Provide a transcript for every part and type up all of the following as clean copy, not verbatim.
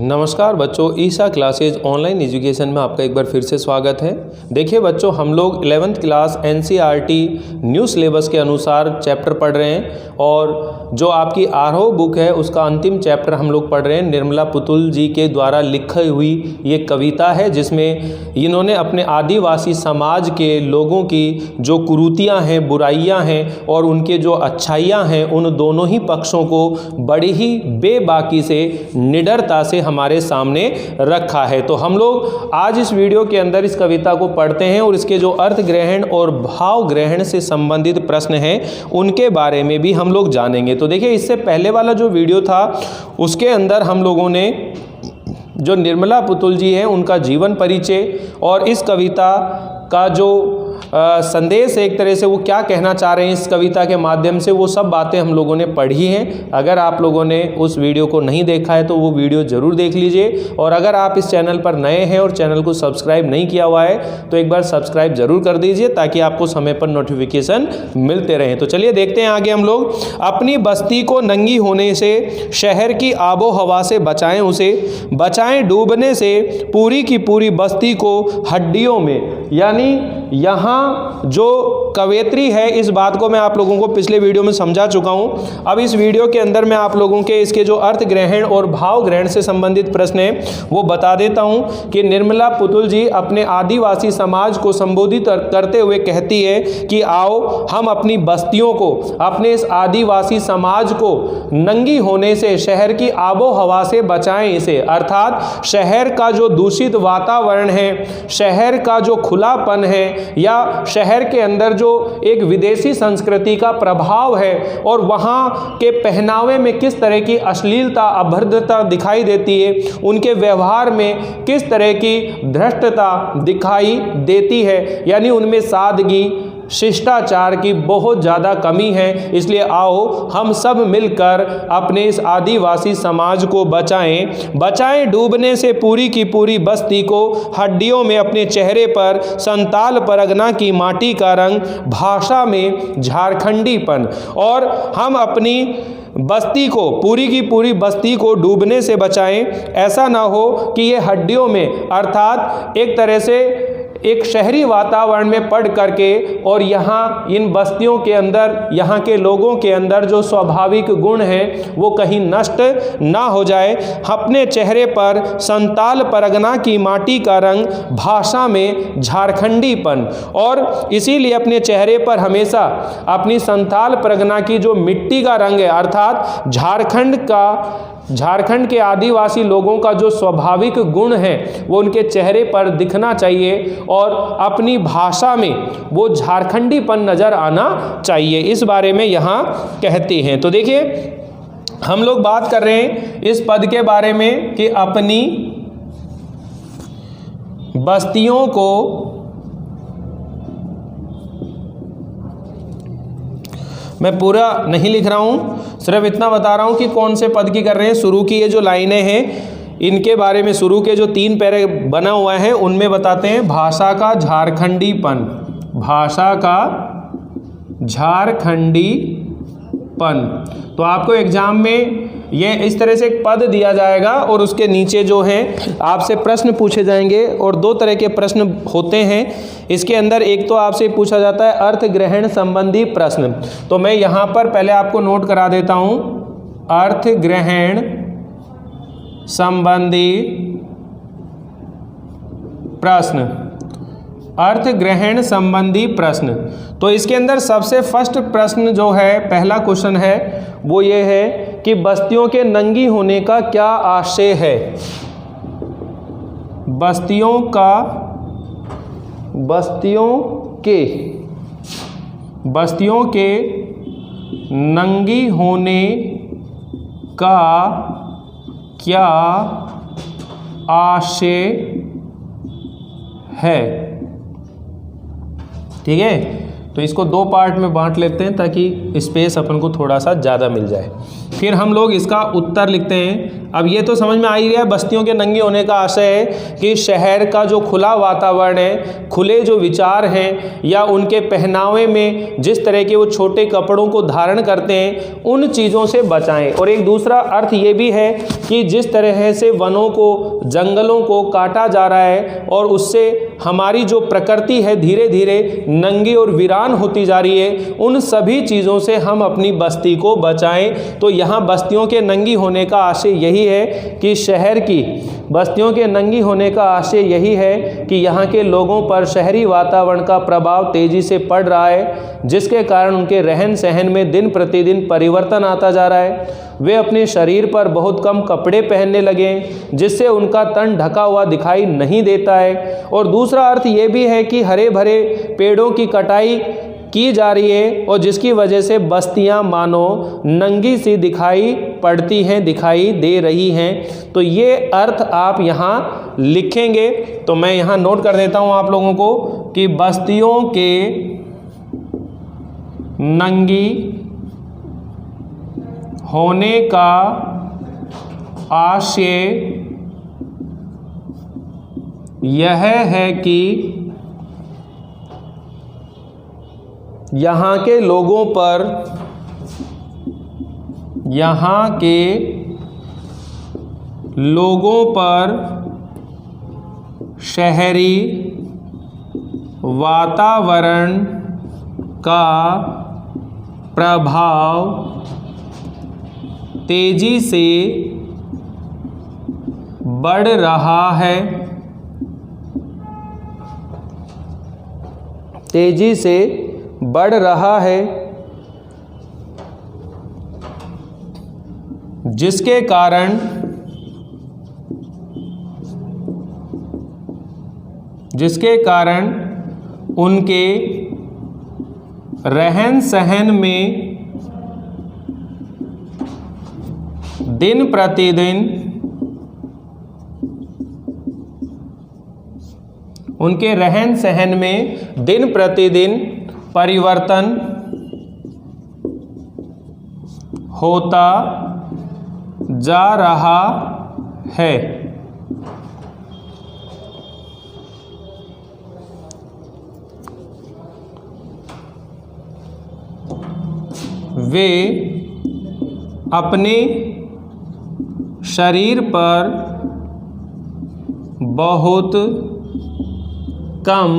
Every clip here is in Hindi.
नमस्कार बच्चों, ईशा क्लासेज ऑनलाइन एजुकेशन में आपका एक बार फिर से स्वागत है। देखिए बच्चों, हम लोग 11th class NCERT new syllabus के अनुसार चैप्टर पढ़ रहे हैं और जो आपकी आरोह बुक है उसका अंतिम चैप्टर हम लोग पढ़ रहे हैं। निर्मला पुतुल जी के द्वारा लिखी हुई ये कविता है जिसमें इन्होंने अपने आदिवासी समाज के लोगों की जो कुरीतियाँ हैं, बुराइयाँ हैं और उनके जो अच्छाइयाँ हैं, उन दोनों ही पक्षों को बड़ी ही बेबाकी से, निडरता से हमारे सामने रखा है। तो हम लोग आज इस वीडियो के अंदर इस कविता को पढ़ते हैं और इसके जो अर्थ ग्रहण और भाव ग्रहण से संबंधित प्रश्न हैं उनके बारे में भी हम लोग जानेंगे। तो देखिए, इससे पहले वाला जो वीडियो था उसके अंदर हम लोगों ने जो निर्मला पुतुल जी हैं उनका जीवन परिचय और इस कविता का जो संदेश है, एक तरह से वो क्या कहना चाह रहे हैं इस कविता के माध्यम से, वो सब बातें हम लोगों ने पढ़ी हैं। अगर आप लोगों ने उस वीडियो को नहीं देखा है तो वो वीडियो ज़रूर देख लीजिए। और अगर आप इस चैनल पर नए हैं और चैनल को सब्सक्राइब नहीं किया हुआ है तो एक बार सब्सक्राइब ज़रूर कर दीजिए ताकि आपको समय पर नोटिफिकेशन मिलते रहें। तो चलिए देखते हैं आगे हम लोग। अपनी बस्ती को नंगी होने से, शहर की आबो हवा से बचाएं उसे, बचाएं डूबने से पूरी की पूरी बस्ती को हड्डियों में। यानी यहाँ जो कवयित्री है, इस बात को मैं आप लोगों को पिछले वीडियो में समझा चुका हूँ। अब इस वीडियो के अंदर मैं आप लोगों के इसके जो अर्थ ग्रहण और भाव ग्रहण से संबंधित प्रश्न है वो बता देता हूँ कि निर्मला पुतुल जी अपने आदिवासी समाज को संबोधित करते हुए कहती है कि आओ हम अपनी बस्तियों को, अपने इस आदिवासी समाज को नंगी होने से, शहर की आबो हवा से बचाएं इसे। अर्थात शहर का जो दूषित वातावरण है, शहर का जो खुलापन है या शहर के अंदर जो एक विदेशी संस्कृति का प्रभाव है और वहाँ के पहनावे में किस तरह की अश्लीलता, अभद्रता दिखाई देती है, उनके व्यवहार में किस तरह की भ्रष्टता दिखाई देती है, यानी उनमें सादगी, शिष्टाचार की बहुत ज़्यादा कमी है। इसलिए आओ हम सब मिलकर अपने इस आदिवासी समाज को बचाएं डूबने से पूरी की पूरी बस्ती को हड्डियों में। अपने चेहरे पर संताल परगना की माटी का रंग, भाषा में झारखंडीपन। और हम अपनी बस्ती को, पूरी की पूरी बस्ती को डूबने से बचाएं। ऐसा ना हो कि ये हड्डियों में, अर्थात एक तरह से एक शहरी वातावरण में पढ़ करके और यहाँ इन बस्तियों के अंदर, यहाँ के लोगों के अंदर जो स्वाभाविक गुण हैं वो कहीं नष्ट ना हो जाए। अपने चेहरे पर संताल परगना की माटी का रंग, भाषा में झारखंडीपन। और इसीलिए अपने चेहरे पर हमेशा अपनी संताल परगना की जो मिट्टी का रंग है, अर्थात झारखंड के आदिवासी लोगों का जो स्वाभाविक गुण है वो उनके चेहरे पर दिखना चाहिए और अपनी भाषा में वो झारखंडीपन नज़र आना चाहिए। इस बारे में यहाँ कहते हैं। तो देखिए, हम लोग बात कर रहे हैं इस पद के बारे में कि अपनी बस्तियों को मैं पूरा नहीं लिख रहा हूँ, सिर्फ इतना बता रहा हूँ कि कौन से पद की कर रहे हैं। शुरू की ये जो लाइनें हैं इनके बारे में, शुरू के जो 3 पैरे बना हुआ है उनमें बताते हैं भाषा का झारखंडीपन, भाषा का झारखंडीपन। तो आपको एग्जाम में ये इस तरह से एक पद दिया जाएगा और उसके नीचे जो है आपसे प्रश्न पूछे जाएंगे और 2 तरह के प्रश्न होते हैं इसके अंदर। एक तो आपसे पूछा जाता है अर्थ ग्रहण संबंधी प्रश्न। तो मैं यहाँ पर पहले आपको नोट करा देता हूँ, अर्थ ग्रहण संबंधी प्रश्न, अर्थ ग्रहण संबंधी प्रश्न। तो इसके अंदर सबसे फर्स्ट प्रश्न जो है, पहला क्वेश्चन है वो ये है कि बस्तियों के नंगी होने का क्या आशय है। बस्तियों के नंगी होने का क्या आशय है। ठीक है, तो इसको 2 पार्ट में बांट लेते हैं ताकि स्पेस अपन को थोड़ा सा ज़्यादा मिल जाए। फिर हम लोग इसका उत्तर लिखते हैं। अब ये तो समझ में आ ही रहा है, बस्तियों के नंगी होने का आशय है कि शहर का जो खुला वातावरण है, खुले जो विचार हैं, या उनके पहनावे में जिस तरह के वो छोटे कपड़ों को धारण करते हैं, उन चीज़ों से बचाएं। और एक दूसरा अर्थ ये भी है कि जिस तरह से वनों को, जंगलों को काटा जा रहा है और उससे हमारी जो प्रकृति है धीरे धीरे नंगी और वीरान होती जा रही है, उन सभी चीज़ों से हम अपनी बस्ती को बचाएं। तो यहाँ बस्तियों के नंगी होने का आशय यही है कि शहर की बस्तियों के नंगी होने का आशय यही है कि यहाँ के लोगों पर शहरी वातावरण का प्रभाव तेज़ी से पड़ रहा है, जिसके कारण उनके रहन सहन में दिन प्रतिदिन परिवर्तन आता जा रहा है। वे अपने शरीर पर बहुत कम कपड़े पहनने लगे, जिससे उनका तन ढका हुआ दिखाई नहीं देता है। और दूसरा अर्थ ये भी है कि हरे भरे पेड़ों की कटाई की जा रही है, और जिसकी वजह से बस्तियां मानो नंगी सी दिखाई पड़ती हैं, दिखाई दे रही हैं। तो ये अर्थ आप यहाँ लिखेंगे। तो मैं यहाँ नोट कर देता हूँ आप लोगों को कि बस्तियों के नंगी होने का आशय यह है कि यहाँ के लोगों पर, यहाँ के लोगों पर शहरी वातावरण का प्रभाव तेजी से बढ़ रहा है, तेजी से बढ़ रहा है, जिसके कारण उनके रहन सहन में दिन प्रतिदिन परिवर्तन होता जा रहा है। वे अपने शरीर पर बहुत कम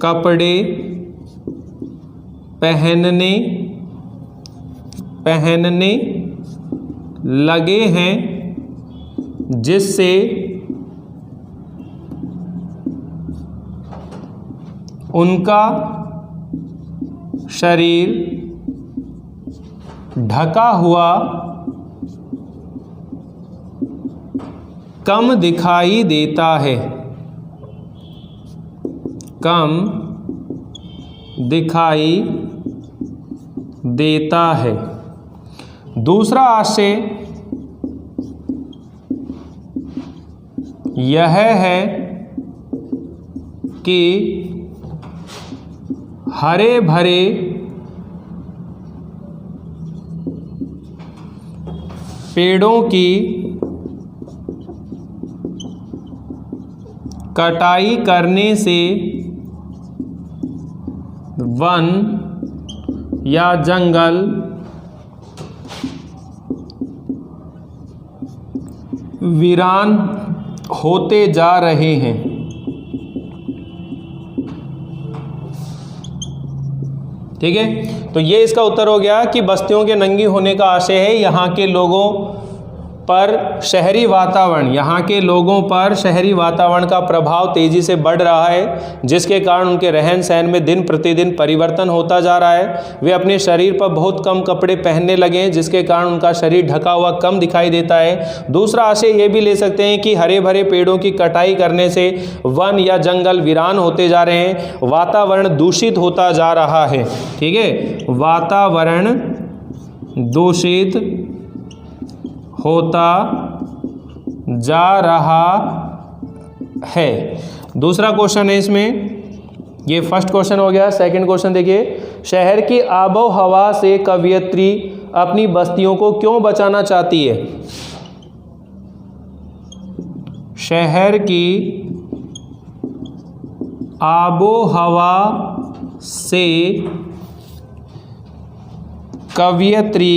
कपड़े पहनने लगे हैं, जिससे उनका शरीर ढका हुआ कम दिखाई देता है, कम दिखाई देता है। दूसरा आशय यह है कि हरे भरे पेड़ों की कटाई करने से वन या जंगल वीरान होते जा रहे हैं। ठीक है, तो ये इसका उत्तर हो गया कि बस्तियों के नंगी होने का आशय है यहाँ के लोगों पर शहरी वातावरण, यहाँ के लोगों पर शहरी वातावरण का प्रभाव तेज़ी से बढ़ रहा है, जिसके कारण उनके रहन सहन में दिन प्रतिदिन परिवर्तन होता जा रहा है। वे अपने शरीर पर बहुत कम कपड़े पहनने लगे हैं, जिसके कारण उनका शरीर ढका हुआ कम दिखाई देता है। दूसरा आशय ये भी ले सकते हैं कि हरे भरे पेड़ों की कटाई करने से वन या जंगल वीरान होते जा रहे हैं, वातावरण दूषित होता जा रहा है। ठीक है, वातावरण दूषित होता जा रहा है। दूसरा क्वेश्चन है इसमें, ये फर्स्ट क्वेश्चन हो गया। सेकंड क्वेश्चन देखिए, शहर की आबो हवा से कवयित्री अपनी बस्तियों को क्यों बचाना चाहती है? शहर की आबो हवा से कवयित्री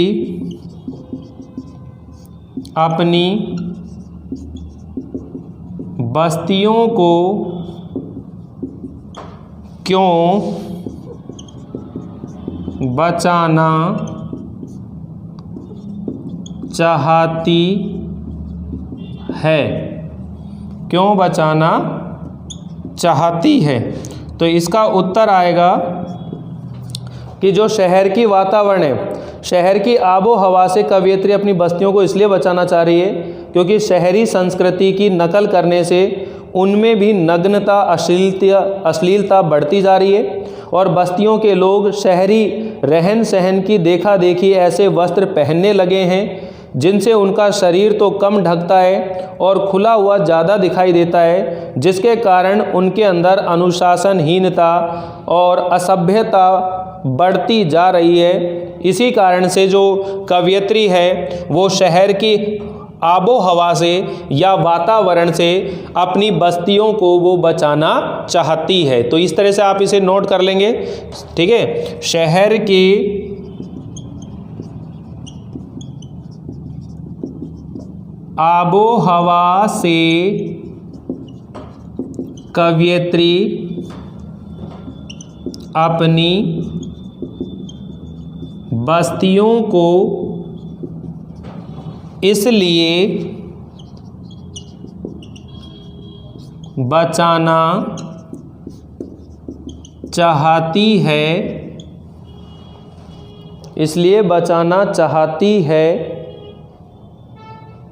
अपनी बस्तियों को क्यों बचाना चाहती है? क्यों बचाना चाहती है? तो इसका उत्तर आएगा कि जो शहर की वातावरण है, शहर की आबो हवा से कवयित्री अपनी बस्तियों को इसलिए बचाना चाह रही है क्योंकि शहरी संस्कृति की नकल करने से उनमें भी नग्नता, अश्लीलता बढ़ती जा रही है और बस्तियों के लोग शहरी रहन सहन की देखा देखी ऐसे वस्त्र पहनने लगे हैं जिनसे उनका शरीर तो कम ढकता है और खुला हुआ ज़्यादा दिखाई देता है, जिसके कारण उनके अंदर अनुशासनहीनता और असभ्यता बढ़ती जा रही है। इसी कारण से जो कवयित्री है वो शहर की आबो हवा से या वातावरण से अपनी बस्तियों को वो बचाना चाहती है। तो इस तरह से आप इसे नोट कर लेंगे, ठीक है। शहर की आबो हवा से कवयित्री अपनी बस्तियों को इसलिए बचाना चाहती है, इसलिए बचाना चाहती है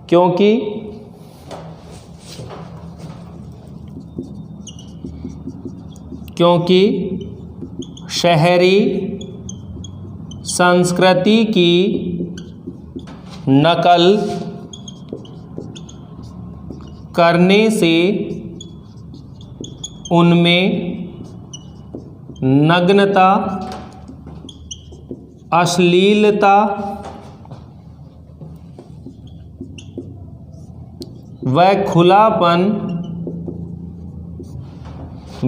क्योंकि शहरी संस्कृति की नकल करने से उनमें नग्नता, अश्लीलता व खुलापन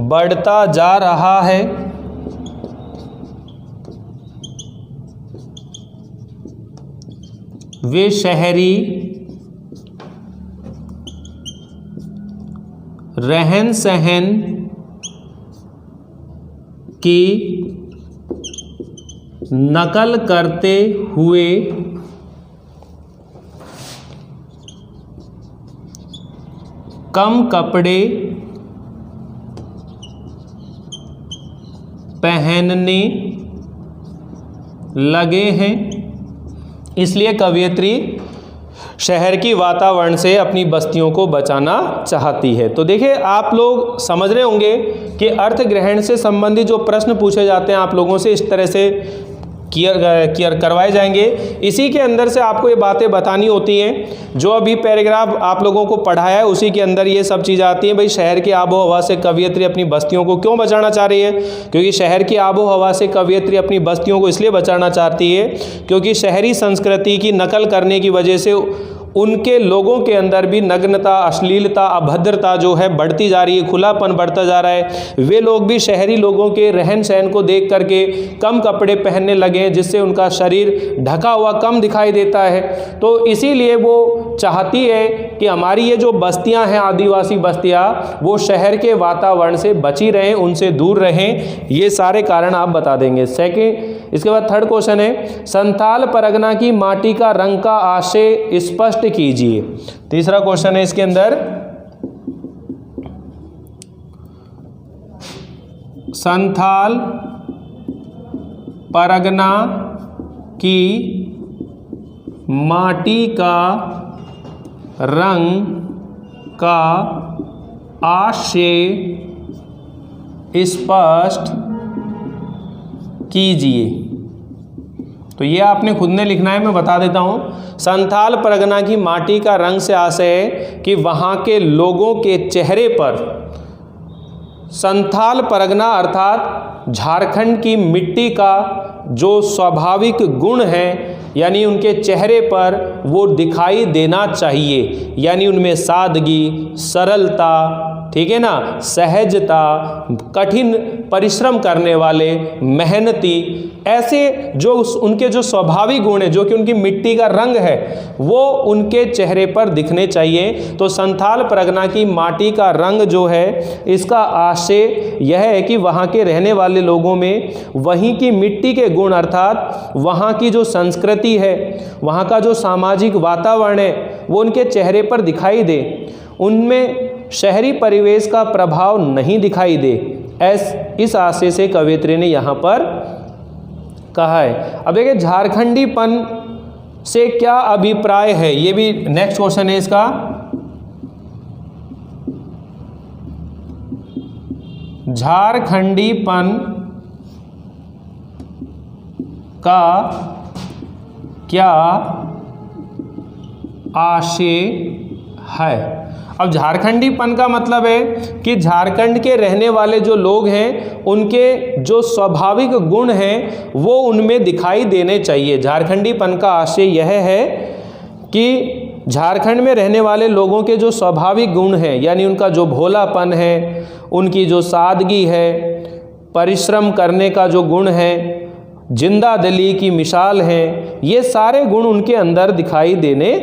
बढ़ता जा रहा है। वे शहरी रहन सहन की नकल करते हुए कम कपड़े पहनने लगे हैं, इसलिए कवयित्री शहर की वातावरण से अपनी बस्तियों को बचाना चाहती है। तो देखिए, आप लोग समझ रहे होंगे कि अर्थ ग्रहण से संबंधित जो प्रश्न पूछे जाते हैं आप लोगों से इस तरह से क्लियर करवाए जाएंगे। इसी के अंदर से आपको ये बातें बतानी होती हैं। जो अभी पैराग्राफ आप लोगों को पढ़ाया है उसी के अंदर ये सब चीज़ें आती हैं। भाई, शहर की आबो हवा से कवयित्री अपनी बस्तियों को क्यों बचाना चाह रही है? क्योंकि शहर की आबो हवा से कवयित्री अपनी बस्तियों को इसलिए बचाना चाहती है क्योंकि शहरी संस्कृति की नकल करने की वजह से उनके लोगों के अंदर भी नग्नता, अश्लीलता, अभद्रता जो है बढ़ती जा रही है, खुलापन बढ़ता जा रहा है। वे लोग भी शहरी लोगों के रहन सहन को देख करके कम कपड़े पहनने लगे हैं, जिससे उनका शरीर ढका हुआ कम दिखाई देता है। तो इसीलिए वो चाहती है कि हमारी ये जो बस्तियां हैं, आदिवासी बस्तियां, वो शहर के वातावरण से बची रहें, उनसे दूर रहें। ये सारे कारण आप बता देंगे। सेकेंड, इसके बाद थर्ड क्वेश्चन है, संथाल परगना की माटी का रंग का आशय स्पष्ट कीजिए। तीसरा क्वेश्चन है इसके अंदर, संथाल परगना की माटी का रंग का आशय स्पष्ट कीजिए। तो ये आपने खुद ने लिखना है, मैं बता देता हूँ। संथाल परगना की माटी का रंग से आशय है कि वहाँ के लोगों के चेहरे पर, संथाल परगना अर्थात झारखंड की मिट्टी का जो स्वाभाविक गुण है यानी उनके चेहरे पर वो दिखाई देना चाहिए, यानी उनमें सादगी, सरलता, ठीक है ना, सहजता, कठिन परिश्रम करने वाले, मेहनती, ऐसे जो उनके जो स्वाभाविक गुण है, जो कि उनकी मिट्टी का रंग है, वो उनके चेहरे पर दिखने चाहिए। तो संथाल परगना की माटी का रंग जो है, इसका आशय यह है कि वहाँ के रहने वाले लोगों में वहीं की मिट्टी के गुण अर्थात वहाँ की जो संस्कृति है, वहाँ का जो सामाजिक वातावरण है, वो उनके चेहरे पर दिखाई दे, उनमें शहरी परिवेश का प्रभाव नहीं दिखाई दे। इस आशय से कवयित्री ने यहाँ पर कहा है। अब देखिए झारखंडीपन से क्या अभिप्राय है, ये भी नेक्स्ट क्वेश्चन है इसका। झारखंडीपन का क्या आशय है। अब झारखंडीपन का मतलब है कि झारखंड के रहने वाले जो लोग हैं उनके जो स्वाभाविक गुण हैं वो उनमें दिखाई देने चाहिए। झारखंडीपन का आशय यह है कि झारखंड में रहने वाले लोगों के जो स्वाभाविक गुण हैं, यानी उनका जो भोलापन है, उनकी जो सादगी है, परिश्रम करने का जो गुण है, जिंदा दिली की मिसाल है, ये सारे गुण उनके अंदर दिखाई देने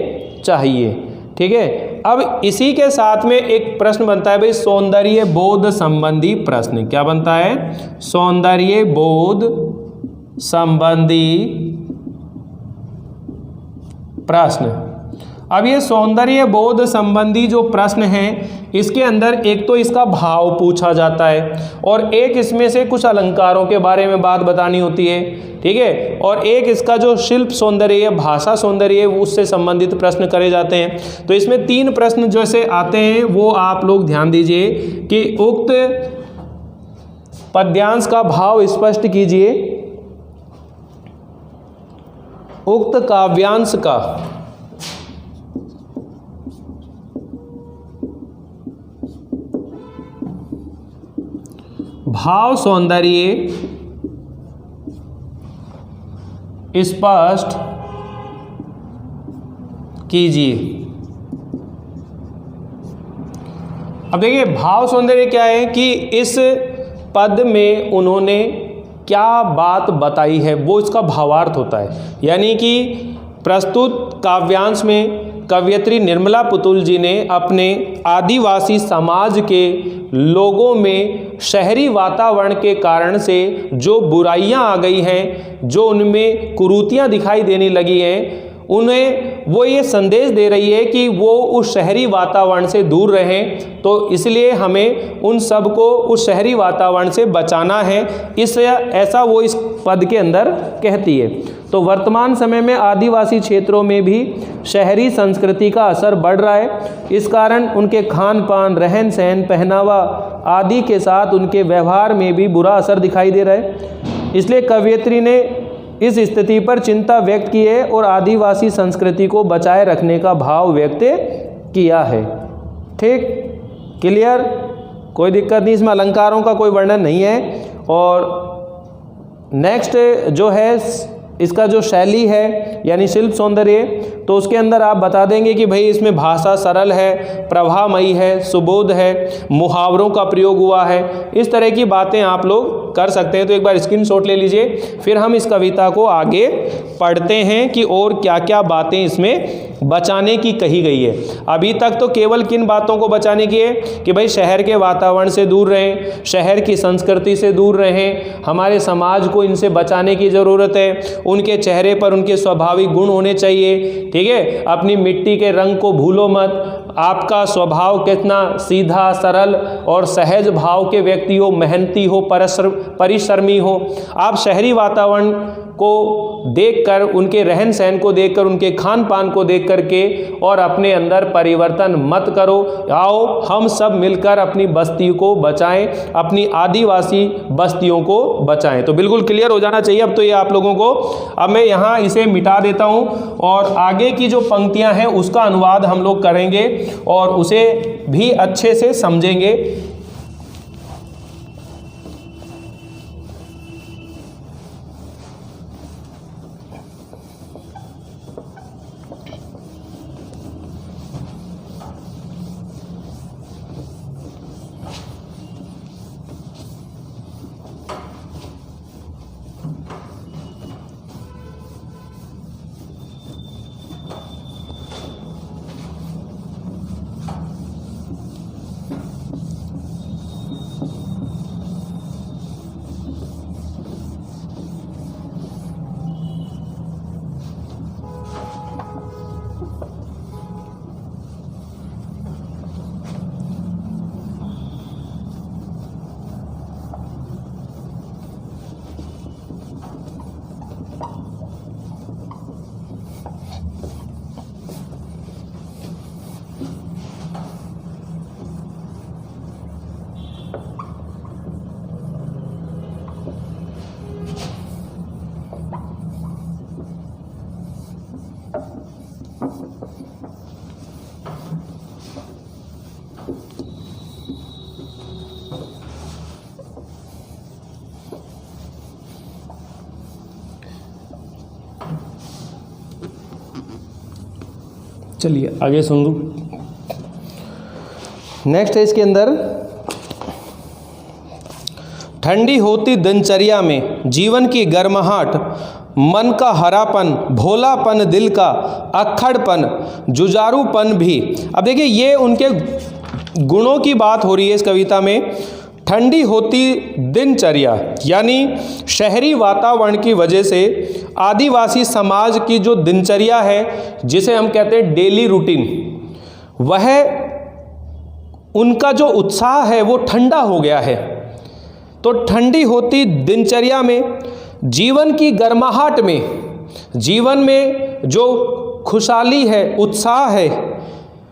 चाहिए। ठीक है। अब इसी के साथ में एक प्रश्न बनता है भाई, सौंदर्य बोध संबंधी प्रश्न। क्या बनता है? सौंदर्य बोध संबंधी प्रश्न। अब ये सौंदर्य बोध संबंधी जो प्रश्न है, इसके अंदर एक तो इसका भाव पूछा जाता है और एक इसमें से कुछ अलंकारों के बारे में बात बतानी होती है, ठीक है, और एक इसका जो शिल्प सौंदर्य, भाषा सौंदर्य, उससे संबंधित प्रश्न करे जाते हैं। तो इसमें 3 प्रश्न जैसे आते हैं वो आप लोग ध्यान दीजिए कि उक्त पद्यांश का भाव स्पष्ट कीजिए, उक्त काव्यांश का भाव सौंदर्य स्पष्ट कीजिए। अब देखिए भाव सौंदर्य क्या है कि इस पद में उन्होंने क्या बात बताई है वो इसका भावार्थ होता है। यानी कि प्रस्तुत काव्यांश में कवयित्री निर्मला पुतुल जी ने अपने आदिवासी समाज के लोगों में शहरी वातावरण के कारण से जो बुराइयां आ गई हैं, जो उनमें कुरीतियां दिखाई देने लगी हैं, उन्हें वो ये संदेश दे रही है कि वो उस शहरी वातावरण से दूर रहें। तो इसलिए हमें उन सब को उस शहरी वातावरण से बचाना है, ऐसा वो इस पद के अंदर कहती है। तो वर्तमान समय में आदिवासी क्षेत्रों में भी शहरी संस्कृति का असर बढ़ रहा है। इस कारण उनके खान पान, रहन सहन, पहनावा आदि के साथ उनके व्यवहार में भी बुरा असर दिखाई दे रहा है। इसलिए कवयित्री ने इस स्थिति पर चिंता व्यक्त की है और आदिवासी संस्कृति को बचाए रखने का भाव व्यक्त किया है। ठीक, क्लियर, कोई दिक्कत नहीं, इसमें अलंकारों का कोई वर्णन नहीं है। और नेक्स्ट जो है इसका जो शैली है यानी शिल्प सौंदर्य, तो उसके अंदर आप बता देंगे कि भाई इसमें भाषा सरल है, प्रभामयी है, सुबोध है, मुहावरों का प्रयोग हुआ है, इस तरह की बातें आप लोग कर सकते हैं। तो एक बार स्क्रीनशॉट ले लीजिए, फिर हम इस कविता को आगे पढ़ते हैं कि और क्या क्या बातें इसमें बचाने की कही गई है। अभी तक तो केवल किन बातों को बचाने की है कि भाई शहर के वातावरण से दूर रहें, शहर की संस्कृति से दूर रहें, हमारे समाज को इनसे बचाने की ज़रूरत है, उनके चेहरे पर उनके स्वाभाविक गुण होने चाहिए, ठीक है, अपनी मिट्टी के रंग को भूलो मत, आपका स्वभाव कितना सीधा सरल और सहज भाव के व्यक्ति हो, मेहनती हो, परिश्रमी हो। आप शहरी वातावरण को देखकर, उनके रहन सहन को देखकर, उनके खान पान को देख करके और अपने अंदर परिवर्तन मत करो। आओ हम सब मिलकर अपनी बस्ती को बचाएं, अपनी आदिवासी बस्तियों को बचाएं। तो बिल्कुल क्लियर हो जाना चाहिए अब तो ये आप लोगों को। अब मैं यहाँ इसे मिटा देता हूँ और आगे की जो पंक्तियाँ हैं उसका अनुवाद हम लोग करेंगे और उसे भी अच्छे से समझेंगे। चलिए आगे सुन लूँ। नेक्स्ट है इसके अंदर, ठंडी होती दिनचर्या में जीवन की गर्माहट, मन का हरापन, भोलापन, दिल का अक्खड़पन, जुझारूपन भी। अब देखिए ये उनके गुणों की बात हो रही है इस कविता में। ठंडी होती दिनचर्या यानी शहरी वातावरण की वजह से आदिवासी समाज की जो दिनचर्या है, जिसे हम कहते हैं डेली रूटीन, वह उनका जो उत्साह है वो ठंडा हो गया है। तो ठंडी होती दिनचर्या में, जीवन की गर्माहट में, जीवन में जो खुशहाली है, उत्साह है,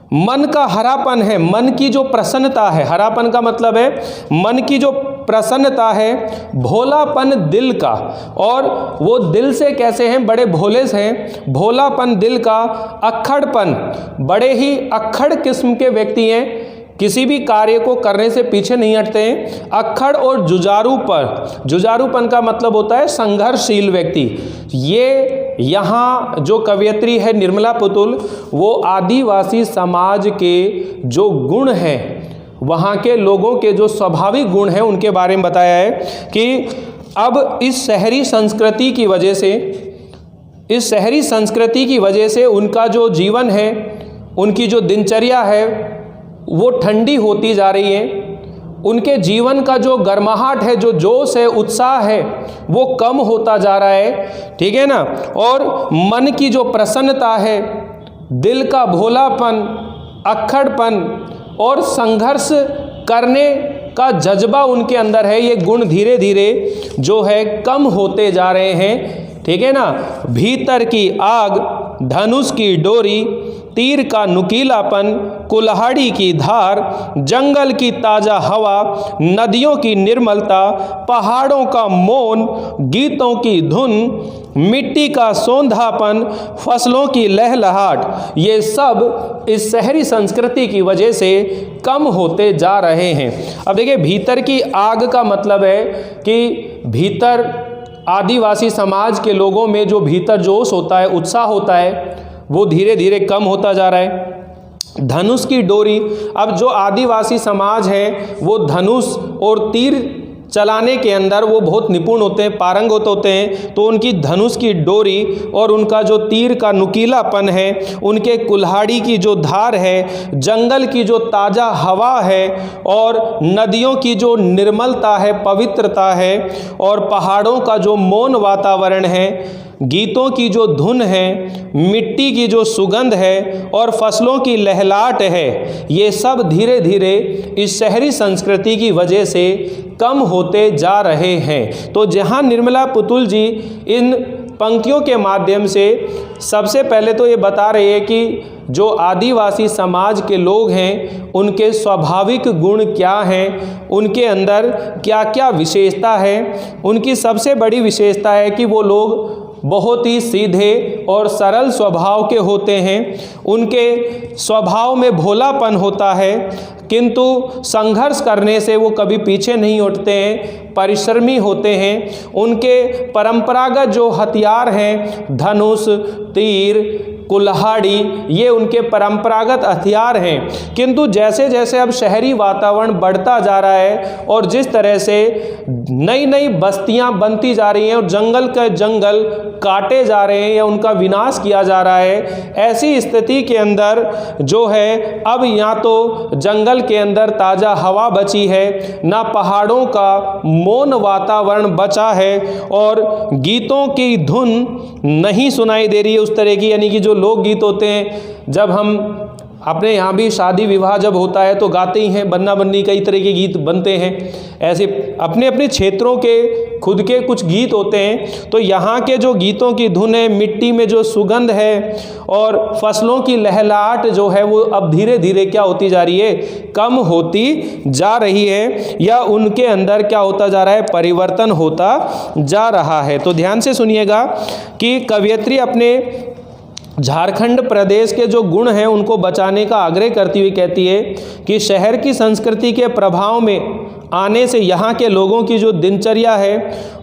मन का हरापन है, मन की जो प्रसन्नता है, हरापन का मतलब है मन की जो प्रसन्नता है, भोलापन दिल का, और वो दिल से कैसे हैं, बड़े भोले से हैं, भोलापन दिल का, अक्खड़पन, बड़े ही अक्खड़ किस्म के व्यक्ति हैं, किसी भी कार्य को करने से पीछे नहीं हटते हैं। अक्खड़ और जुझारूपन, जुझारूपन का मतलब होता है संघर्षशील व्यक्ति। ये यहाँ जो कवयित्री है निर्मला पुतुल, वो आदिवासी समाज के जो गुण हैं, वहाँ के लोगों के जो स्वाभाविक गुण हैं उनके बारे में बताया है कि अब इस शहरी संस्कृति की वजह से, इस शहरी संस्कृति की वजह से उनका जो जीवन है, उनकी जो दिनचर्या है वो ठंडी होती जा रही है। उनके जीवन का जो गर्माहट है, जो जोश है, उत्साह है, वो कम होता जा रहा है, ठीक है ना। और मन की जो प्रसन्नता है, दिल का भोलापन, अक्खड़पन और संघर्ष करने का जज्बा उनके अंदर है, ये गुण धीरे धीरे जो है कम होते जा रहे हैं, ठीक है ना। भीतर की आग, धनुष की डोरी, तीर का नुकीलापन, कुल्हाड़ी की धार, जंगल की ताज़ा हवा, नदियों की निर्मलता, पहाड़ों का मौन, गीतों की धुन, मिट्टी का सौंधापन, फसलों की लहलहाट, ये सब इस शहरी संस्कृति की वजह से कम होते जा रहे हैं। अब देखिए भीतर की आग का मतलब है कि भीतर आदिवासी समाज के लोगों में जो भीतर जोश होता है, उत्साह होता है, वो धीरे धीरे कम होता जा रहा है। धनुष की डोरी, अब जो आदिवासी समाज है वो धनुष और तीर चलाने के अंदर वो बहुत निपुण होते हैं, पारंगत होते हैं। तो उनकी धनुष की डोरी और उनका जो तीर का नुकीलापन है, उनके कुल्हाड़ी की जो धार है, जंगल की जो ताज़ा हवा है, और नदियों की जो निर्मलता है, पवित्रता है, और पहाड़ों का जो मौन वातावरण है, गीतों की जो धुन है, मिट्टी की जो सुगंध है, और फसलों की लहलाट है, ये सब धीरे धीरे इस शहरी संस्कृति की वजह से कम होते जा रहे हैं। तो जहाँ निर्मला पुतुल जी इन पंक्तियों के माध्यम से सबसे पहले तो ये बता रहे हैं कि जो आदिवासी समाज के लोग हैं उनके स्वाभाविक गुण क्या हैं, उनके अंदर क्या क्या विशेषता है। उनकी सबसे बड़ी विशेषता है कि वो लोग बहुत ही सीधे और सरल स्वभाव के होते हैं। उनके स्वभाव में भोलापन होता है, किंतु संघर्ष करने से वो कभी पीछे नहीं हटते हैं, परिश्रमी होते हैं। उनके परंपरागत जो हथियार हैं, धनुष, तीर, कुल्हाड़ी, ये उनके परंपरागत हथियार हैं। किंतु जैसे जैसे अब शहरी वातावरण बढ़ता जा रहा है और जिस तरह से नई नई बस्तियां बनती जा रही हैं और जंगल के जंगल काटे जा रहे हैं या उनका विनाश किया जा रहा है, ऐसी स्थिति के अंदर जो है अब या तो जंगल के अंदर ताज़ा हवा बची है, ना पहाड़ों का मौन वातावरण बचा है, और गीतों की धुन नहीं सुनाई दे रही है उस तरह की। यानी कि जो लोकगीत होते हैं, जब हम अपने यहाँ भी शादी विवाह जब होता है तो गाते ही हैं, बन्ना बन्नी कई तरह के गीत बनते हैं। ऐसे अपने अपने क्षेत्रों के खुद के कुछ गीत होते हैं। तो यहाँ के जो गीतों की धुन है, मिट्टी में जो सुगंध है और फसलों की लहलहाट जो है वो अब धीरे धीरे क्या होती जा रही है, कम होती जा रही है, या उनके अंदर क्या होता जा रहा है, परिवर्तन होता जा रहा है। तो ध्यान से सुनिएगा कि कवयित्री अपने झारखंड प्रदेश के जो गुण हैं उनको बचाने का आग्रह करती हुई कहती है कि शहर की संस्कृति के प्रभाव में आने से यहाँ के लोगों की जो दिनचर्या है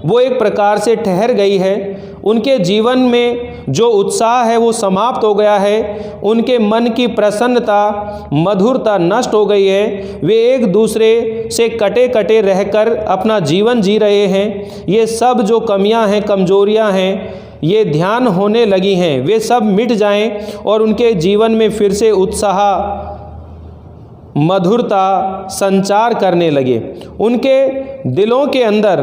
वो एक प्रकार से ठहर गई है। उनके जीवन में जो उत्साह है वो समाप्त हो गया है। उनके मन की प्रसन्नता, मधुरता नष्ट हो गई है। वे एक दूसरे से कटे कटे रहकर अपना जीवन जी रहे हैं। ये सब जो कमियां हैं, कमजोरियां हैं, ये ध्यान होने लगी हैं, वे सब मिट जाएं और उनके जीवन में फिर से उत्साह, मधुरता संचार करने लगे। उनके दिलों के अंदर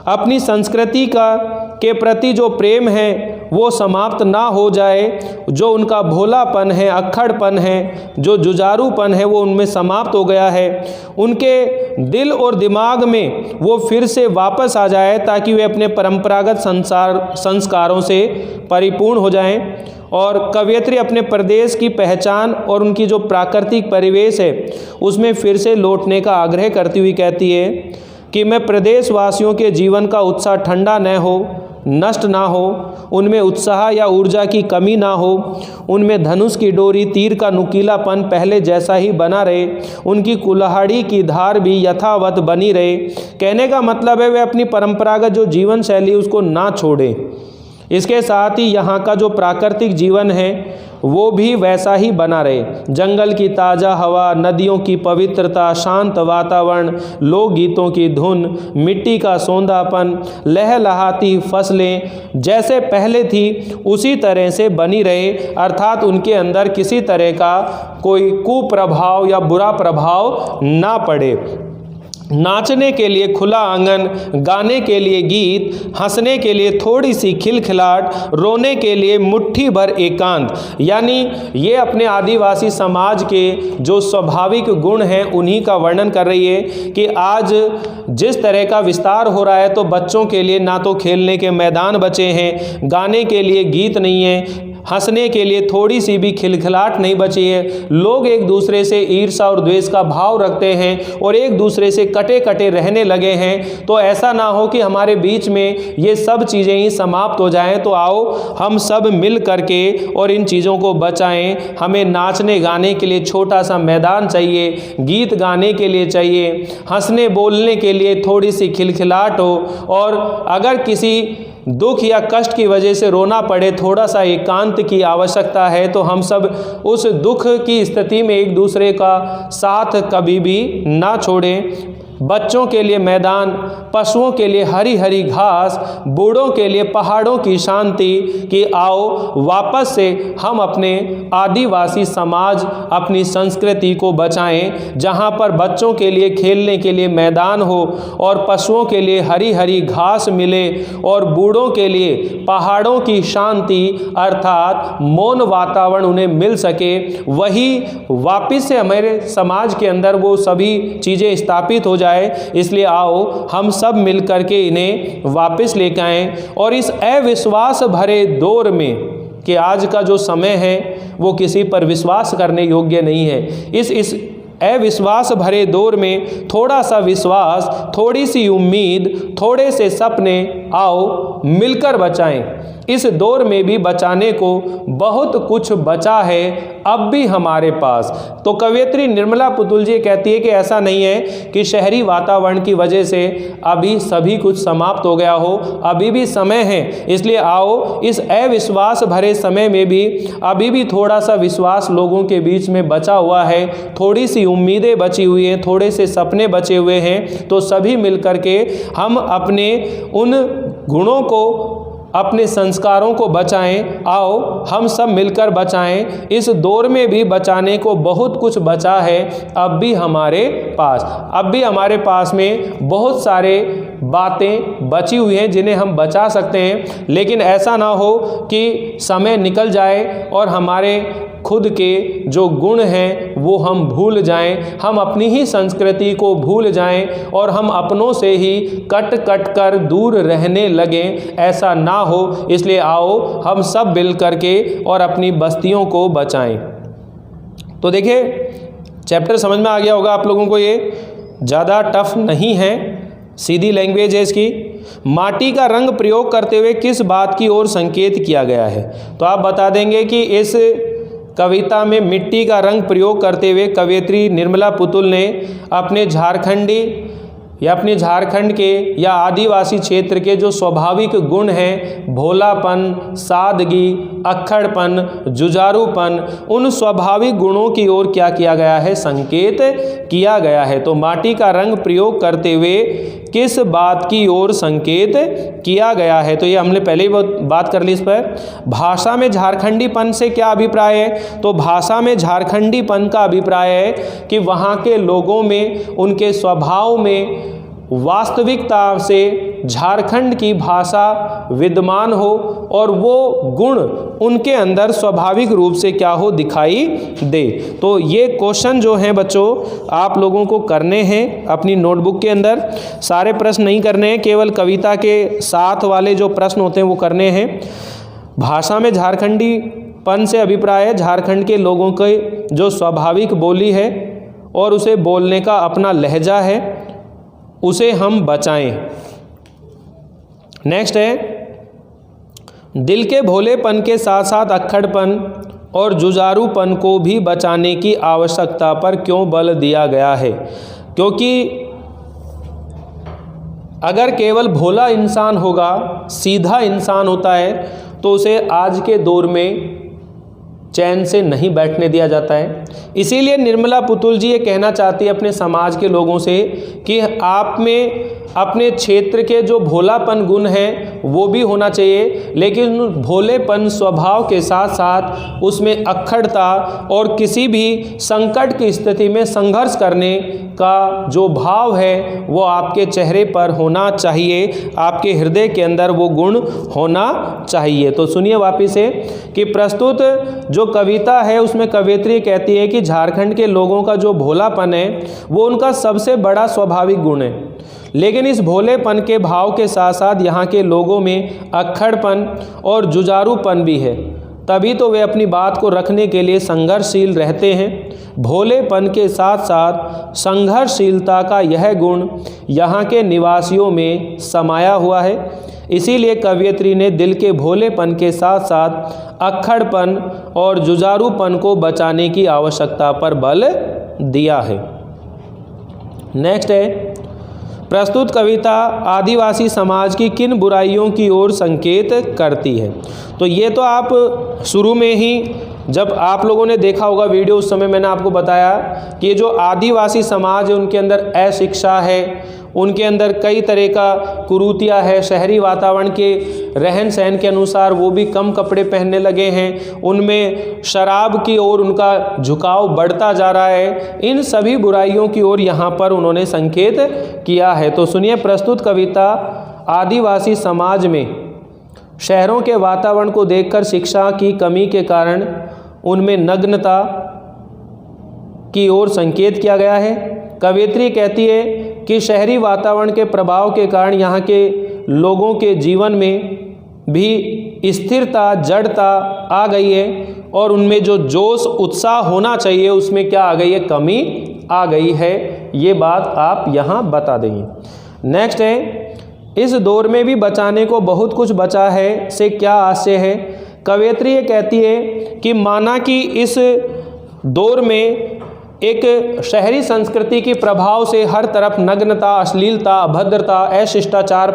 अपनी संस्कृति के प्रति जो प्रेम है वो समाप्त ना हो जाए। जो उनका भोलापन है, अक्खड़पन है, जो जुझारूपन है वो उनमें समाप्त हो गया है। उनके दिल और दिमाग में वो फिर से वापस आ जाए ताकि वे अपने परंपरागत संस्कारों से परिपूर्ण हो जाएं। और कवयित्री अपने प्रदेश की पहचान और उनकी जो प्राकृतिक परिवेश है उसमें फिर से लौटने का आग्रह करती हुई कहती है कि मैं प्रदेशवासियों के जीवन का उत्साह ठंडा न हो, नष्ट ना हो, उनमें उत्साह या ऊर्जा की कमी ना हो, उनमें धनुष की डोरी, तीर का नुकीलापन पहले जैसा ही बना रहे, उनकी कुल्हाड़ी की धार भी यथावत बनी रहे। कहने का मतलब है वे अपनी परंपरागत जो जीवन शैली उसको ना छोड़ें। इसके साथ ही यहाँ का जो प्राकृतिक जीवन है वो भी वैसा ही बना रहे। जंगल की ताज़ा हवा, नदियों की पवित्रता, शांत वातावरण, लोकगीतों की धुन, मिट्टी का सौंधापन, लहलहाती फसलें जैसे पहले थी उसी तरह से बनी रहे। अर्थात उनके अंदर किसी तरह का कोई कुप्रभाव या बुरा प्रभाव ना पड़े। नाचने के लिए खुला आंगन, गाने के लिए गीत, हंसने के लिए थोड़ी सी खिलखिलाट, रोने के लिए मुट्ठी भर एकांत। यानी ये अपने आदिवासी समाज के जो स्वाभाविक गुण हैं उन्हीं का वर्णन कर रही है कि आज जिस तरह का विस्तार हो रहा है तो बच्चों के लिए ना तो खेलने के मैदान बचे हैं, गाने के लिए गीत नहीं है, हंसने के लिए थोड़ी सी भी खिलखिलाट नहीं बची है। लोग एक दूसरे से ईर्ष्या और द्वेष का भाव रखते हैं और एक दूसरे से कटे कटे रहने लगे हैं। तो ऐसा ना हो कि हमारे बीच में ये सब चीज़ें ही समाप्त हो जाएं। तो आओ हम सब मिल करके और इन चीज़ों को बचाएं। हमें नाचने गाने के लिए छोटा सा मैदान चाहिए, गीत गाने के लिए चाहिए, हंसने बोलने के लिए थोड़ी सी खिलखिलाट हो, और अगर किसी दुख या कष्ट की वजह से रोना पड़े, थोड़ा सा एकांत की आवश्यकता है। तो हम सब उस दुख की स्थिति में एक दूसरे का साथ कभी भी ना छोड़ें। बच्चों के लिए मैदान, पशुओं के लिए हरी हरी घास, बूढ़ों के लिए पहाड़ों की शांति, कि आओ वापस से हम अपने आदिवासी समाज, अपनी संस्कृति को बचाएं, जहां पर बच्चों के लिए खेलने के लिए मैदान हो और पशुओं के लिए हरी हरी घास मिले और बूढ़ों के लिए पहाड़ों की शांति अर्थात मौन वातावरण उन्हें मिल सके। वही वापस से हमारे समाज के अंदर वो सभी चीज़ें स्थापित हो जाए। इसलिए आओ हम सब मिलकर के इन्हें वापस लेकर आएं। और इस अविश्वास भरे दौर में कि आज का जो समय है वो किसी पर विश्वास करने योग्य नहीं है, इस अविश्वास भरे दौर में थोड़ा सा विश्वास, थोड़ी सी उम्मीद, थोड़े से सपने आओ मिलकर बचाएं। इस दौर में भी बचाने को बहुत कुछ बचा है अब भी हमारे पास। तो कवयित्री निर्मला पुतुल जी कहती है कि ऐसा नहीं है कि शहरी वातावरण की वजह से अभी सभी कुछ समाप्त हो गया हो, अभी भी समय है। इसलिए आओ इस अविश्वास भरे समय में भी अभी भी थोड़ा सा विश्वास लोगों के बीच में बचा हुआ है, थोड़ी सी उम्मीदें बची हुई हैं, थोड़े से सपने बचे हुए हैं। तो सभी मिलकर के हम अपने उन गुणों को, अपने संस्कारों को बचाएं। आओ हम सब मिलकर बचाएं। इस दौर में भी बचाने को बहुत कुछ बचा है अब भी हमारे पास। अब भी हमारे पास में बहुत सारे बातें बची हुई हैं जिन्हें हम बचा सकते हैं। लेकिन ऐसा ना हो कि समय निकल जाए और हमारे खुद के जो गुण हैं वो हम भूल जाएं, हम अपनी ही संस्कृति को भूल जाएं और हम अपनों से ही कट कट कर दूर रहने लगें। ऐसा ना हो। इसलिए आओ हम सब मिल करके और अपनी बस्तियों को बचाएं। तो देखिए चैप्टर समझ में आ गया होगा आप लोगों को, ये ज़्यादा टफ नहीं है, सीधी लैंग्वेज है इसकी। माटी का रंग प्रयोग करते हुए किस बात की ओर संकेत किया गया है? तो आप बता देंगे कि इस कविता में मिट्टी का रंग प्रयोग करते हुए कवयित्री निर्मला पुतुल ने अपने झारखंडी या अपने झारखंड के या आदिवासी क्षेत्र के जो स्वाभाविक गुण हैं, भोलापन, सादगी, अक्खड़पन, जुझारूपन, उन स्वाभाविक गुणों की ओर क्या किया गया है, संकेत किया गया है। तो माटी का रंग प्रयोग करते हुए किस बात की ओर संकेत किया गया है, तो ये हमने पहले ही बात कर ली इस पर। भाषा में झारखंडीपन से क्या अभिप्राय है, तो भाषा में झारखंडीपन का अभिप्राय है कि वहाँ के लोगों में, उनके स्वभाव में वास्तविकता से झारखंड की भाषा विद्यमान हो और वो गुण उनके अंदर स्वाभाविक रूप से क्या हो, दिखाई दे। तो ये क्वेश्चन जो हैं बच्चों आप लोगों को करने हैं अपनी नोटबुक के अंदर। सारे प्रश्न नहीं करने हैं, केवल कविता के साथ वाले जो प्रश्न होते हैं वो करने हैं। भाषा में झारखंडीपन से अभिप्राय है झारखंड के लोगों के जो स्वाभाविक बोली है और उसे बोलने का अपना लहजा है, उसे हम बचाएं। नेक्स्ट है, दिल के भोलेपन के साथ साथ अक्खड़पन और जुझारूपन को भी बचाने की आवश्यकता पर क्यों बल दिया गया है, क्योंकि अगर केवल भोला इंसान होगा, सीधा इंसान होता है, तो उसे आज के दौर में चैन से नहीं बैठने दिया जाता है। इसीलिए निर्मला पुतुल जी ये कहना चाहती है अपने समाज के लोगों से कि आप में अपने क्षेत्र के जो भोलापन गुण हैं वो भी होना चाहिए, लेकिन भोलेपन स्वभाव के साथ साथ उसमें अक्खड़ता और किसी भी संकट की स्थिति में संघर्ष करने का जो भाव है वो आपके चेहरे पर होना चाहिए, आपके हृदय के अंदर वो गुण होना चाहिए। तो सुनिए वापिस से कि प्रस्तुत जो कविता है उसमें कवयित्री कहती है कि झारखंड के लोगों का जो भोलापन है वो उनका सबसे बड़ा स्वाभाविक गुण है, लेकिन इस भोलेपन के भाव के साथ साथ यहाँ के लोगों में अक्खड़पन और जुझारूपन भी है, तभी तो वे अपनी बात को रखने के लिए संघर्षशील रहते हैं। भोलेपन के साथ साथ संघर्षशीलता का यह गुण यहाँ के निवासियों में समाया हुआ है। इसीलिए कवयित्री ने दिल के भोलेपन के साथ साथ अक्खड़पन और जुझारूपन को बचाने की आवश्यकता पर बल दिया है। नेक्स्ट है, प्रस्तुत कविता आदिवासी समाज की किन बुराइयों की ओर संकेत करती है। तो ये तो आप शुरू में ही जब आप लोगों ने देखा होगा वीडियो, उस समय मैंने आपको बताया कि जो आदिवासी समाज है उनके अंदर अशिक्षा है, उनके अंदर कई तरह का कुरीतियाँ है, शहरी वातावरण के रहन सहन के अनुसार वो भी कम कपड़े पहनने लगे हैं, उनमें शराब की ओर उनका झुकाव बढ़ता जा रहा है। इन सभी बुराइयों की ओर यहाँ पर उन्होंने संकेत किया है। तो सुनिए, प्रस्तुत कविता आदिवासी समाज में शहरों के वातावरण को देखकर शिक्षा की कमी के कारण उनमें नग्नता की ओर संकेत किया गया है। कवयित्री कहती है कि शहरी वातावरण के प्रभाव के कारण यहाँ के लोगों के जीवन में भी स्थिरता, जड़ता आ गई है और उनमें जो जोश, उत्साह होना चाहिए उसमें क्या आ गई है, कमी आ गई है। ये बात आप यहाँ बता देंगे। नेक्स्ट है, इस दौर में भी बचाने को बहुत कुछ बचा है से क्या आशय है। कवयित्री ये कहती है कि माना कि इस दौर में एक शहरी संस्कृति के प्रभाव से हर तरफ नग्नता, अश्लीलता, अभद्रता, अशिष्टाचार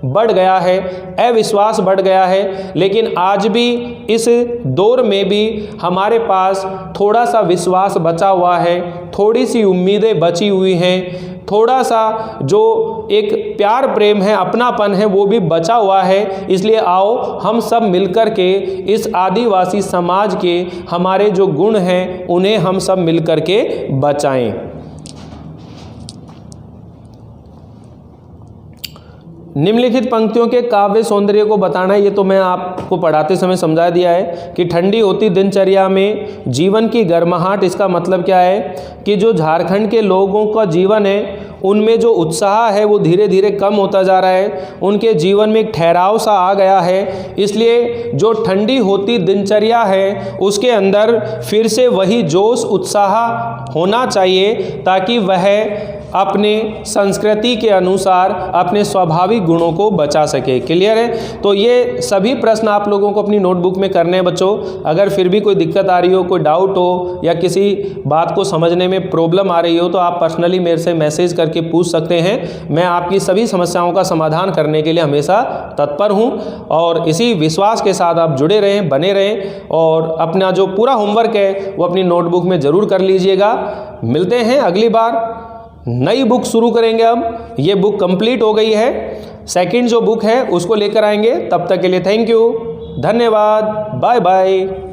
बढ़ गया है, अविश्वास बढ़ गया है, लेकिन आज भी इस दौर में भी हमारे पास थोड़ा सा विश्वास बचा हुआ है, थोड़ी सी उम्मीदें बची हुई हैं, थोड़ा सा जो एक प्यार प्रेम है, अपनापन है, वो भी बचा हुआ है। इसलिए आओ हम सब मिलकर के इस आदिवासी समाज के हमारे जो गुण हैं उन्हें हम सब मिलकर के बचाएं। निम्नलिखित पंक्तियों के काव्य सौंदर्य को बताना है। ये तो मैं आपको पढ़ाते समय समझा दिया है कि ठंडी होती दिनचर्या में जीवन की गर्माहट, इसका मतलब क्या है कि जो झारखंड के लोगों का जीवन है उनमें जो उत्साह है वो धीरे धीरे कम होता जा रहा है, उनके जीवन में एक ठहराव सा आ गया है। इसलिए जो ठंडी होती दिनचर्या है उसके अंदर फिर से वही जोश, उत्साह होना चाहिए ताकि वह अपने संस्कृति के अनुसार अपने स्वाभाविक गुणों को बचा सके। क्लियर है? तो ये सभी प्रश्न आप लोगों को अपनी नोटबुक में करने हैं बच्चों। अगर फिर भी कोई दिक्कत आ रही हो, कोई डाउट हो या किसी बात को समझने में प्रॉब्लम आ रही हो तो आप पर्सनली मेरे से मैसेज करके पूछ सकते हैं। मैं आपकी सभी समस्याओं का समाधान करने के लिए हमेशा तत्पर हूँ। और इसी विश्वास के साथ आप जुड़े रहें, बने रहें और अपना जो पूरा होमवर्क है वो अपनी नोटबुक में ज़रूर कर लीजिएगा। मिलते हैं अगली बार, नई बुक शुरू करेंगे। अब ये बुक कंप्लीट हो गई है, सेकंड जो बुक है उसको लेकर आएंगे। तब तक के लिए थैंक यू, धन्यवाद, बाय बाय।